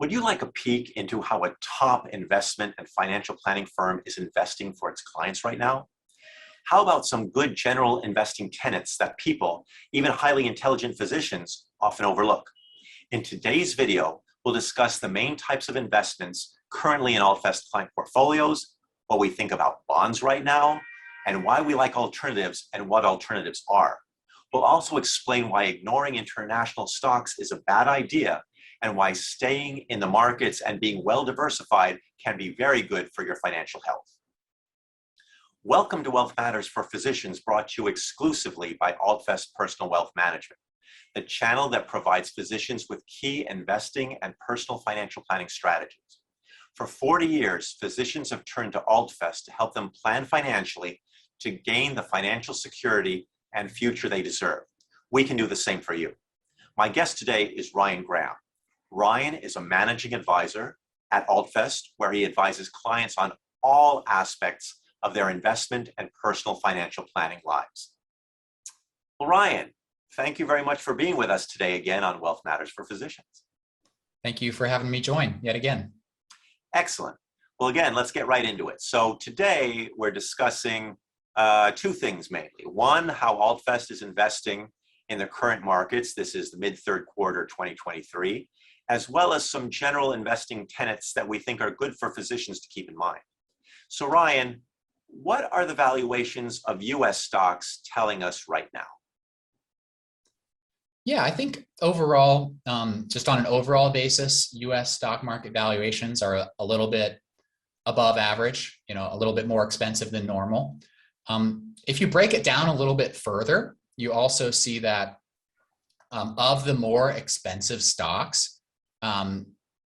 Would you like a peek into how a top investment and financial planning firm is investing for its clients right now? How about some good general investing tenets that people, even highly intelligent physicians, often overlook? In today's video, we'll discuss the main types of investments currently in Altfest client portfolios, what we think about bonds right now, and why we like alternatives and what alternatives are. We'll also explain why ignoring international stocks is a bad idea and why staying in the markets and being well diversified can be very good for your financial health. Welcome to Wealth Matters for Physicians, brought to you exclusively by Altfest Personal Wealth Management, the channel that provides physicians with key investing and personal financial planning strategies. For 40 years, physicians have turned to Altfest to help them plan financially to gain the financial security and future they deserve. We can do the same for you. My guest today is Ryan Graham. Ryan is a managing advisor at Altfest, where he advises clients on all aspects of their investment and personal financial planning lives. Well, Ryan, thank you very much for being with us today again on Wealth Matters for Physicians. Thank you for having me join yet again. Excellent. Well, again, let's get right into it. So today we're discussing two things mainly. One, how Altfest is investing in the current markets. This is the mid-third quarter 2023, as well as some general investing tenets that we think are good for physicians to keep in mind. So Ryan, what are the valuations of US stocks telling us right now? Yeah, I think overall, just on an overall basis, US stock market valuations are a little bit above average, a little bit more expensive than normal. If you break it down a little bit further, you also see that of the more expensive stocks,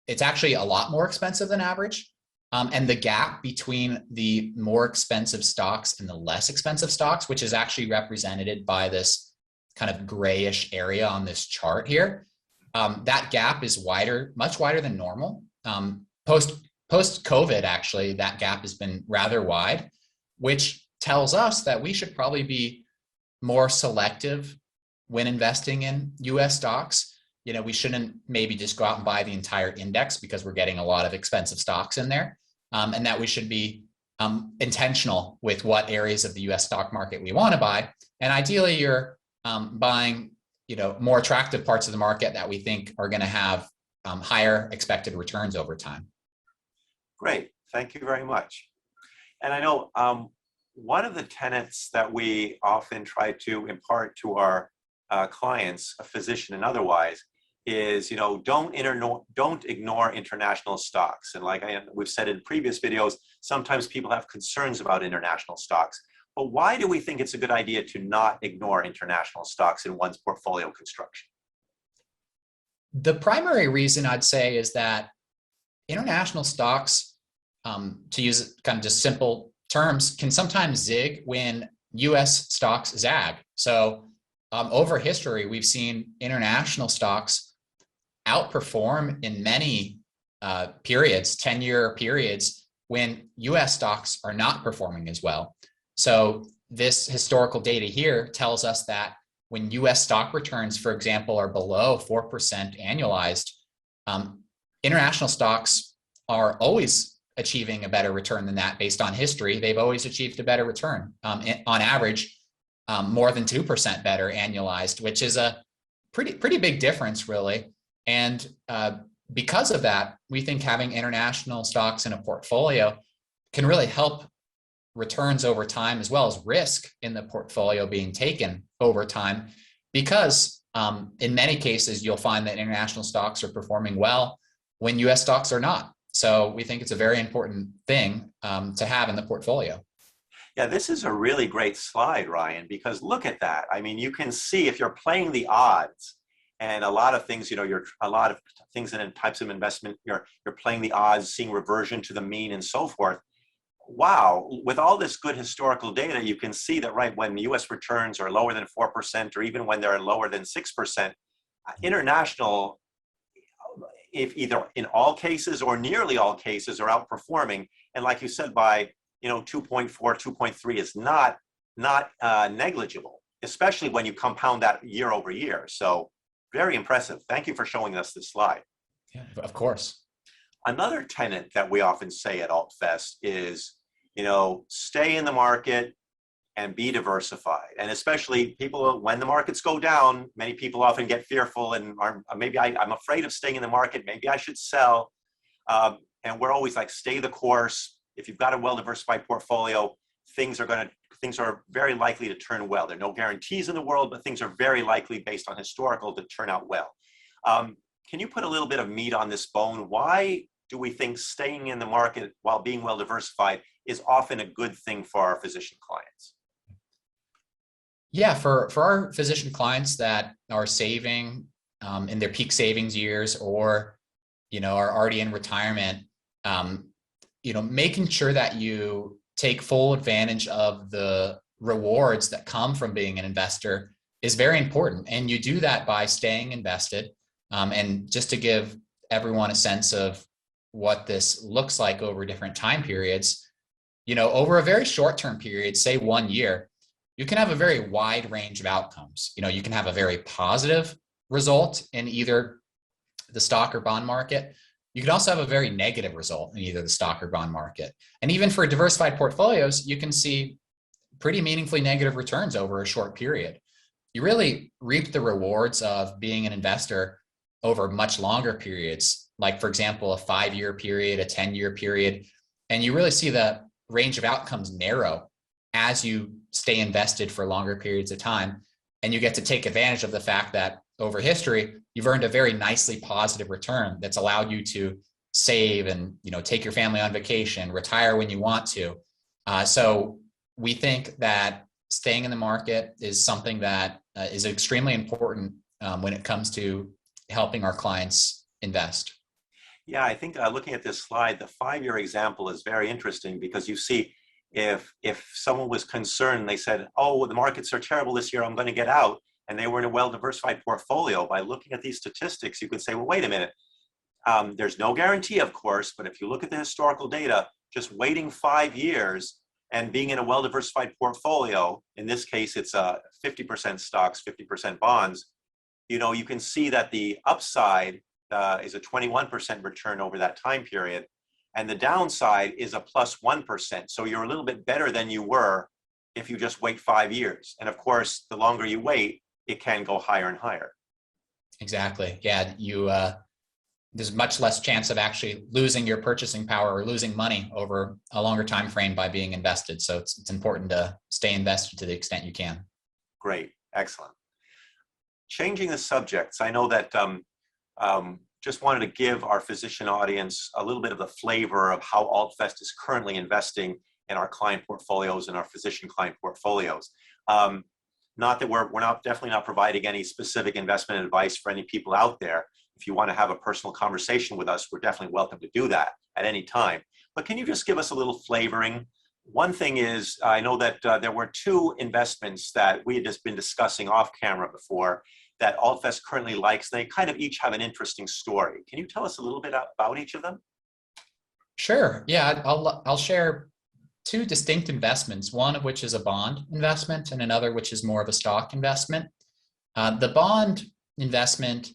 it's actually a lot more expensive than average. And the gap between the more expensive stocks and the less expensive stocks, which is actually represented by this kind of grayish area on this chart here, that gap is wider, much wider than normal. Post-COVID, actually, that gap has been rather wide, which tells us that we should probably be more selective when investing in US stocks. We shouldn't maybe just go out and buy the entire index because we're getting a lot of expensive stocks in there, and that we should be intentional with what areas of the US stock market we want to buy. And ideally, you're buying more attractive parts of the market that we think are going to have higher expected returns over time. Great. Thank you very much. And I know one of the tenets that we often try to impart to our clients, a physician and otherwise, is don't ignore international stocks. And like we've said in previous videos, sometimes people have concerns about international stocks. But why do we think it's a good idea to not ignore international stocks in one's portfolio construction? The primary reason I'd say is that international stocks, to use kind of just simple terms, can sometimes zig when US stocks zag. So over history, we've seen international stocks outperform in many periods, 10-year periods, when US stocks are not performing as well. So this historical data here tells us that when US stock returns, for example, are below 4% annualized, international stocks are always achieving a better return than that. Based on history, they've always achieved a better return, on average, more than 2% better annualized, which is a pretty big difference, really. And because of that, we think having international stocks in a portfolio can really help returns over time, as well as risk in the portfolio being taken over time, because in many cases, you'll find that international stocks are performing well when US stocks are not. So we think it's a very important thing to have in the portfolio. Yeah, this is a really great slide, Ryan, because look at that. I mean, you can see if you're playing the odds, and a lot of things, a lot of things in types of investment, you're playing the odds, seeing reversion to the mean and so forth. Wow, with all this good historical data, you can see that when US returns are lower than 4%, or even when they're lower than 6%, international, if either in all cases or nearly all cases, are outperforming. And like you said, by 2.4, 2.3 is not negligible, especially when you compound that year over year. So very impressive. Thank you for showing us this slide. Yeah, of course. Another tenet that we often say at Altfest is, stay in the market and be diversified. And especially people, when the markets go down, many people often get fearful and are maybe I'm afraid of staying in the market. Maybe I should sell. And we're always like, stay the course. If you've got a well-diversified portfolio, things are very likely to turn well. There are no guarantees in the world, but things are very likely based on historical to turn out well. Can you put a little bit of meat on this bone? Why do we think staying in the market while being well diversified is often a good thing for our physician clients? Yeah, for our physician clients that are saving in their peak savings years, or are already in retirement, making sure that you take full advantage of the rewards that come from being an investor is very important. And you do that by staying invested. And just to give everyone a sense of what this looks like over different time periods, over a very short-term period, say 1 year, you can have a very wide range of outcomes. You can have a very positive result in either the stock or bond market. You could also have a very negative result in either the stock or bond market. And even for diversified portfolios, you can see pretty meaningfully negative returns over a short period. You really reap the rewards of being an investor over much longer periods, like, for example, a 5-year period, a 10-year period. And you really see the range of outcomes narrow as you stay invested for longer periods of time. And you get to take advantage of the fact that over history, you've earned a very nicely positive return that's allowed you to save and take your family on vacation, retire when you want to. So we think that staying in the market is something that is extremely important when it comes to helping our clients invest. Yeah, I think looking at this slide, the 5-year example is very interesting because you see, if someone was concerned, they said, oh, the markets are terrible this year, I'm going to get out, and they were in a well-diversified portfolio, by looking at these statistics, you could say, well, wait a minute. There's no guarantee, of course, but if you look at the historical data, just waiting 5 years and being in a well-diversified portfolio, in this case, it's 50% stocks, 50% bonds, you can see that the upside is a 21% return over that time period. And the downside is a plus 1%. So you're a little bit better than you were if you just wait 5 years. And of course, the longer you wait, it can go higher and higher. Exactly. Yeah, there's much less chance of actually losing your purchasing power or losing money over a longer time frame by being invested. So it's important to stay invested to the extent you can. Great. Excellent. Changing the subjects, I know that just wanted to give our physician audience a little bit of the flavor of how Altfest is currently investing in our client portfolios and our physician client portfolios. Not that we're definitely not providing any specific investment advice for any people out there. If you want to have a personal conversation with us, we're definitely welcome to do that at any time. But can you just give us a little flavoring? One thing is, I know that there were 2 investments that we had just been discussing off camera before that Altfest currently likes. They kind of each have an interesting story. Can you tell us a little bit about each of them? Sure. Yeah, I'll share 2 distinct investments, one of which is a bond investment and another which is more of a stock investment. The bond investment,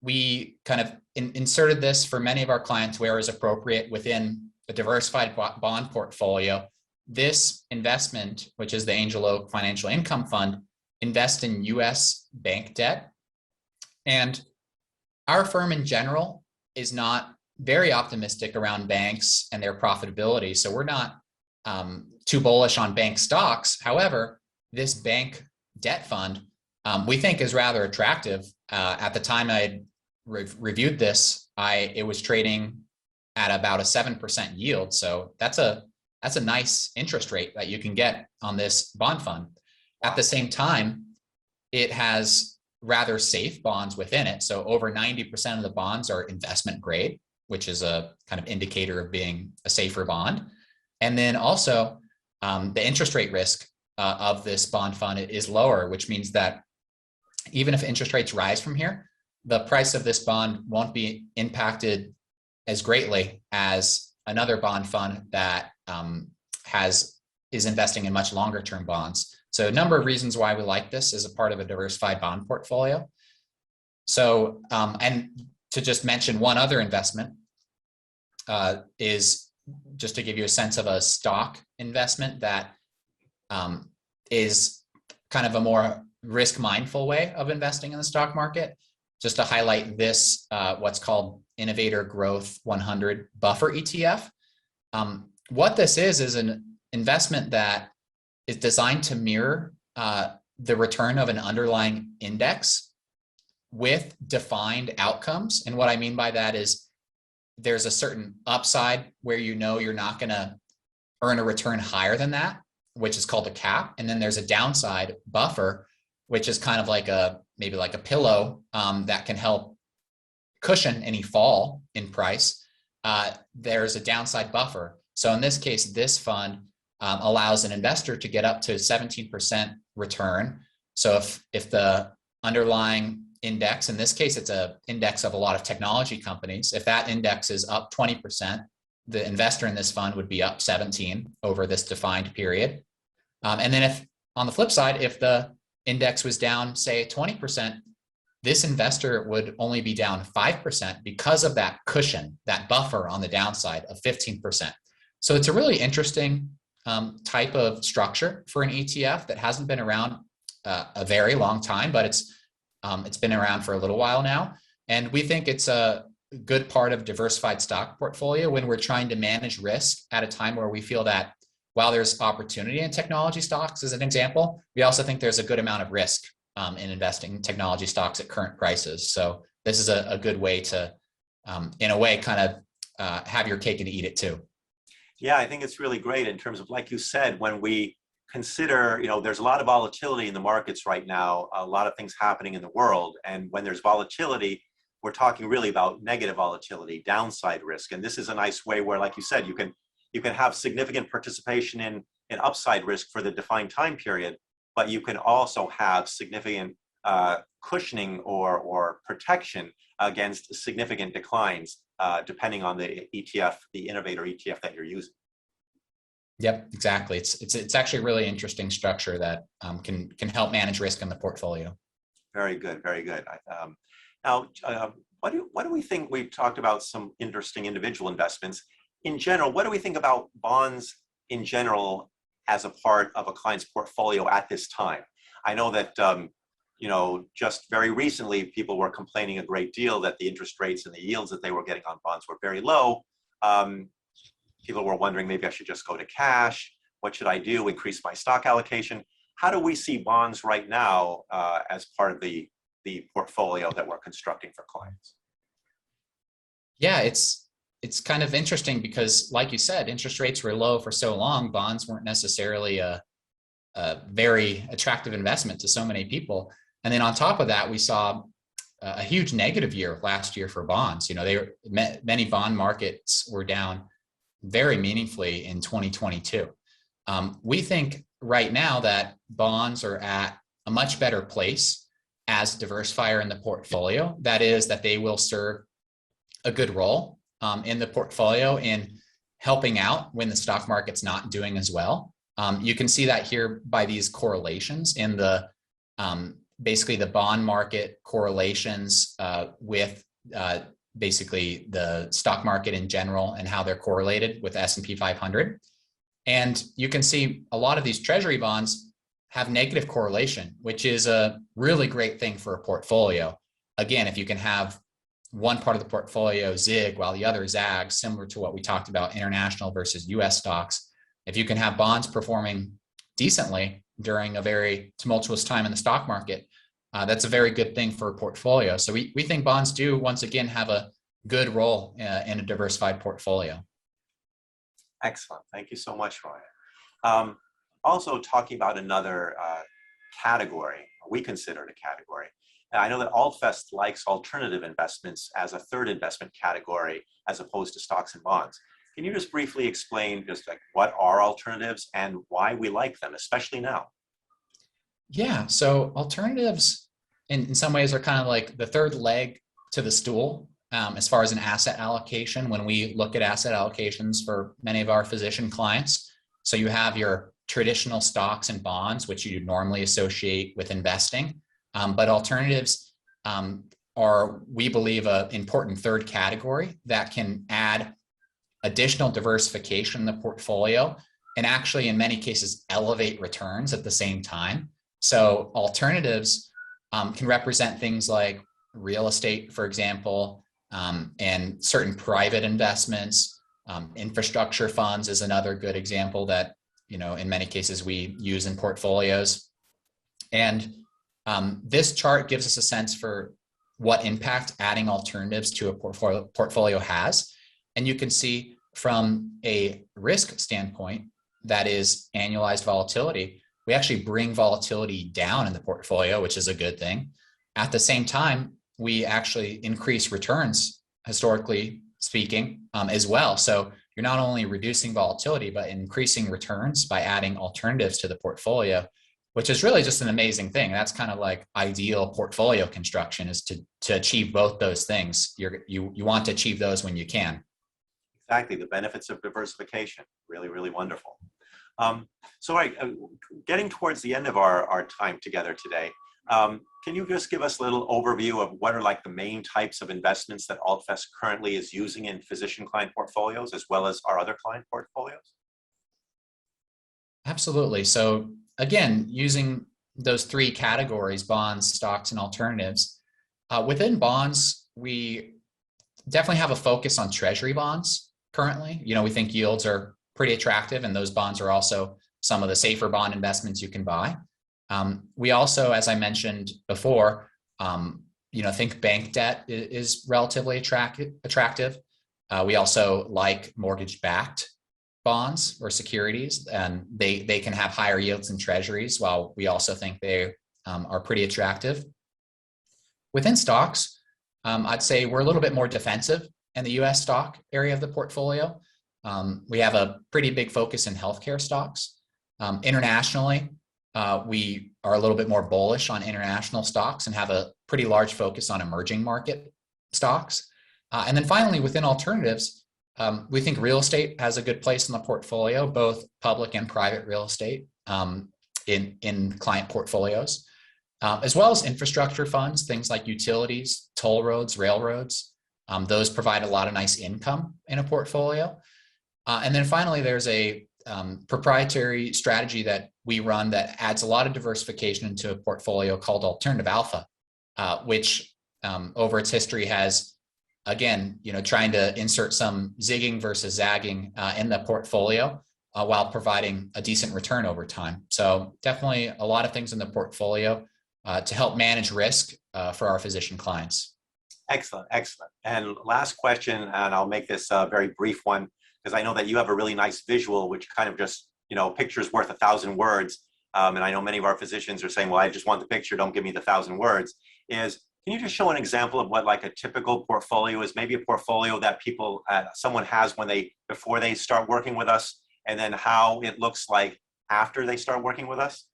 we kind of inserted this for many of our clients where is appropriate within a diversified bond portfolio. This investment, which is the Angel Oak Financial Income Fund, invest in US bank debt. And our firm in general is not very optimistic around banks and their profitability. So we're not too bullish on bank stocks. However, this bank debt fund we think is rather attractive. At the time I reviewed this, it was trading at about a 7% yield. So that's a nice interest rate that you can get on this bond fund. At the same time, it has rather safe bonds within it. So over 90% of the bonds are investment grade, which is a kind of indicator of being a safer bond. And then also the interest rate risk of this bond fund is lower, which means that even if interest rates rise from here, the price of this bond won't be impacted as greatly as another bond fund that is investing in much longer term bonds. So a number of reasons why we like this as a part of a diversified bond portfolio. So, and to just mention one other investment is just to give you a sense of a stock investment that is kind of a more risk mindful way of investing in the stock market. Just to highlight this, what's called Innovator Growth 100 Buffer ETF. What this is an investment that is designed to mirror the return of an underlying index with defined outcomes. And what I mean by that is there's a certain upside where you know you're not going to earn a return higher than that, which is called a cap. And then there's a downside buffer, which is kind of like maybe like a pillow that can help cushion any fall in price. There's a downside buffer. So in this case, this fund allows an investor to get up to 17% return. So if the underlying index, in this case, it's an index of a lot of technology companies. If that index is up 20%, the investor in this fund would be up 17 over this defined period. And then if on the flip side, if the index was down, say 20%, this investor would only be down 5% because of that cushion, that buffer on the downside of 15%. So it's a really interesting type of structure for an ETF that hasn't been around a very long time, but it's been around for a little while now. And we think it's a good part of diversified stock portfolio when we're trying to manage risk at a time where we feel that while there's opportunity in technology stocks, as an example, we also think there's a good amount of risk in investing in technology stocks at current prices. So this is a good way to, in a way, kind of have your cake and eat it too. Yeah, I think it's really great in terms of, like you said, when we consider, there's a lot of volatility in the markets right now, a lot of things happening in the world. And when there's volatility, we're talking really about negative volatility, downside risk. And this is a nice way where, like you said, you can have significant participation in upside risk for the defined time period, but you can also have significant cushioning or protection against significant declines, depending on the ETF, the Innovator ETF that you're using. Yep, exactly. It's actually a really interesting structure that can help manage risk in the portfolio. Very good, very good. Now, what do we think? We've talked about some interesting individual investments. In general, what do we think about bonds in general as a part of a client's portfolio at this time? I know that just very recently, people were complaining a great deal that the interest rates and the yields that they were getting on bonds were very low. People were wondering, maybe I should just go to cash. What should I do? Increase my stock allocation? How do we see bonds right now as part of the portfolio that we're constructing for clients? Yeah, it's kind of interesting because, like you said, interest rates were low for so long. Bonds weren't necessarily a very attractive investment to so many people. And then on top of that, we saw a huge negative year last year for bonds. Many bond markets were down very meaningfully in 2022. We think right now that bonds are at a much better place as a diversifier in the portfolio. That is, that they will serve a good role in the portfolio in helping out when the stock market's not doing as well. You can see that here by these correlations in the basically the bond market correlations with basically the stock market in general and how they're correlated with S&P 500. And you can see a lot of these treasury bonds have negative correlation, which is a really great thing for a portfolio. Again, if you can have one part of the portfolio zig while the other zags, similar to what we talked about international versus US stocks, if you can have bonds performing decently during a very tumultuous time in the stock market, that's a very good thing for a portfolio. So we think bonds do, once again, have a good role in a diversified portfolio. Excellent. Thank you so much, Roy. Also talking about another category, we consider it a category. I know that Altfest likes alternative investments as a third investment category as opposed to stocks and bonds. Can you just briefly explain just like what are alternatives and why we like them, especially now? Yeah, so alternatives in some ways are kind of like the third leg to the stool as far as an asset allocation when we look at asset allocations for many of our physician clients. So you have your traditional stocks and bonds, which you normally associate with investing, but alternatives are, we believe, an important third category that can add additional diversification in the portfolio and actually, in many cases, elevate returns at the same time. So alternatives can represent things like real estate, for example, and certain private investments. Infrastructure funds is another good example that, in many cases we use in portfolios. And this chart gives us a sense for what impact adding alternatives to a portfolio has. And you can see from a risk standpoint, that is annualized volatility, we actually bring volatility down in the portfolio, which is a good thing. At the same time, we actually increase returns, historically speaking, as well. So you're not only reducing volatility, but increasing returns by adding alternatives to the portfolio, which is really just an amazing thing. That's kind of like ideal portfolio construction, is to achieve both those things. You want to achieve those when you can. Exactly, the benefits of diversification. Really, really wonderful. So, all right, getting towards the end of our time together today, can you just give us a little overview of what are like the main types of investments that Altfest currently is using in physician client portfolios, as well as our other client portfolios? Absolutely. So again, using those three categories, bonds, stocks, and alternatives, within bonds, we definitely have a focus on treasury bonds currently. We think yields are pretty attractive, and those bonds are also some of the safer bond investments you can buy. We also, as I mentioned before, think bank debt is relatively attractive. We also like mortgage-backed bonds or securities, and they can have higher yields than treasuries, while we also think they are pretty attractive. Within stocks, I'd say we're a little bit more defensive in the US stock area of the portfolio. We have a pretty big focus in healthcare stocks. Internationally, we are a little bit more bullish on international stocks and have a pretty large focus on emerging market stocks. And then finally, within alternatives, we think real estate has a good place in the portfolio, both public and private real estate in client portfolios, as well as infrastructure funds, things like utilities, toll roads, railroads. Those provide a lot of nice income in a portfolio. And then finally, there's a proprietary strategy that we run that adds a lot of diversification into a portfolio called Alternative Alpha, which over its history has, again, trying to insert some zigging versus zagging in the portfolio while providing a decent return over time. So definitely a lot of things in the portfolio to help manage risk for our physician clients. Excellent, excellent. And last question, and I'll make this a very brief one, because I know that you have a really nice visual, which kind of just, picture's worth 1,000 words. And I know many of our physicians are saying, well, I just want the picture, don't give me the 1,000 words. Can you just show an example of what like a typical portfolio is? Maybe a portfolio that someone has before they start working with us, and then how it looks like after they start working with us?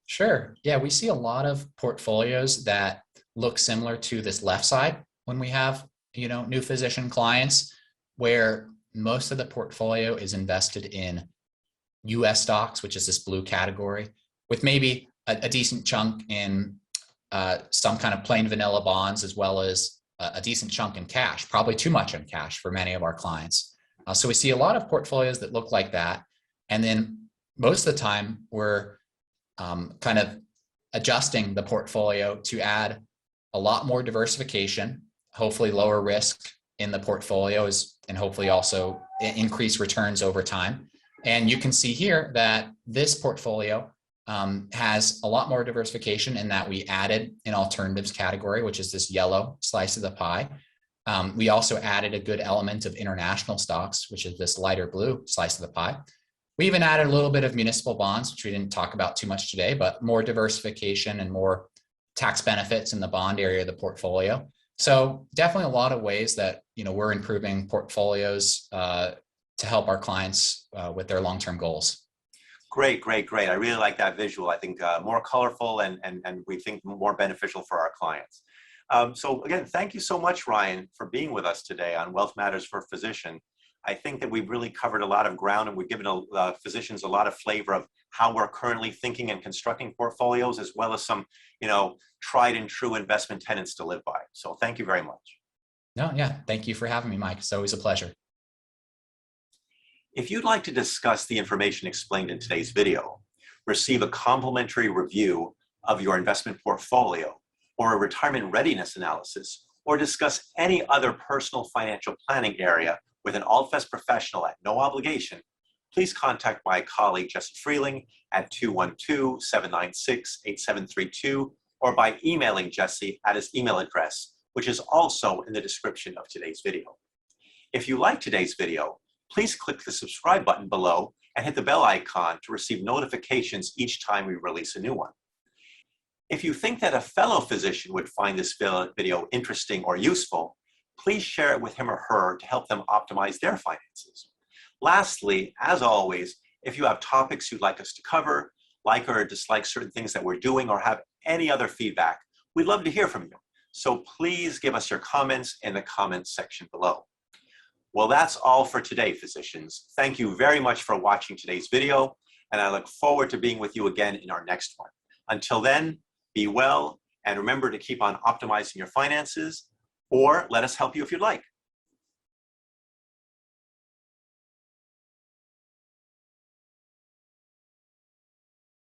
Sure. Yeah, we see a lot of portfolios that look similar to this left side when we have, new physician clients, where most of the portfolio is invested in US stocks, which is this blue category, with maybe a decent chunk in some kind of plain vanilla bonds, as well as a decent chunk in cash, probably too much in cash for many of our clients. So we see a lot of portfolios that look like that. And then most of the time, we're kind of adjusting the portfolio to add a lot more diversification, hopefully lower risk in the portfolios, and hopefully also increase returns over time. And you can see here that this portfolio has a lot more diversification in that we added an alternatives category, which is this yellow slice of the pie. We also added a good element of international stocks, which is this lighter blue slice of the pie. We even added a little bit of municipal bonds, which we didn't talk about too much today, but more diversification and more tax benefits in the bond area of the portfolio. So definitely a lot of ways that we're improving portfolios to help our clients with their long-term goals. Great, great, great. I really like that visual. I think more colorful and we think more beneficial for our clients. So again, thank you so much, Ryan, for being with us today on Wealth Matters for Physician. I think that we've really covered a lot of ground, and we've given physicians a lot of flavor of how we're currently thinking and constructing portfolios, as well as some, tried and true investment tenets to live by. So thank you very much. No, yeah. Thank you for having me, Mike. It's always a pleasure. If you'd like to discuss the information explained in today's video, receive a complimentary review of your investment portfolio, or a retirement readiness analysis, or discuss any other personal financial planning area with an Altfest professional at no obligation, please contact my colleague Jesse Freeling at 212-796-8732, or by emailing Jesse at his email address, which is also in the description of today's video. If you like today's video, please click the subscribe button below and hit the bell icon to receive notifications each time we release a new one. If you think that a fellow physician would find this video interesting or useful, please share it with him or her to help them optimize their finances. Lastly, as always, if you have topics you'd like us to cover, like or dislike certain things that we're doing, or have any other feedback, we'd love to hear from you. So please give us your comments in the comments section below. Well, that's all for today, physicians. Thank you very much for watching today's video, and I look forward to being with you again in our next one. Until then, be well, and remember to keep on optimizing your finances, or let us help you if you'd like.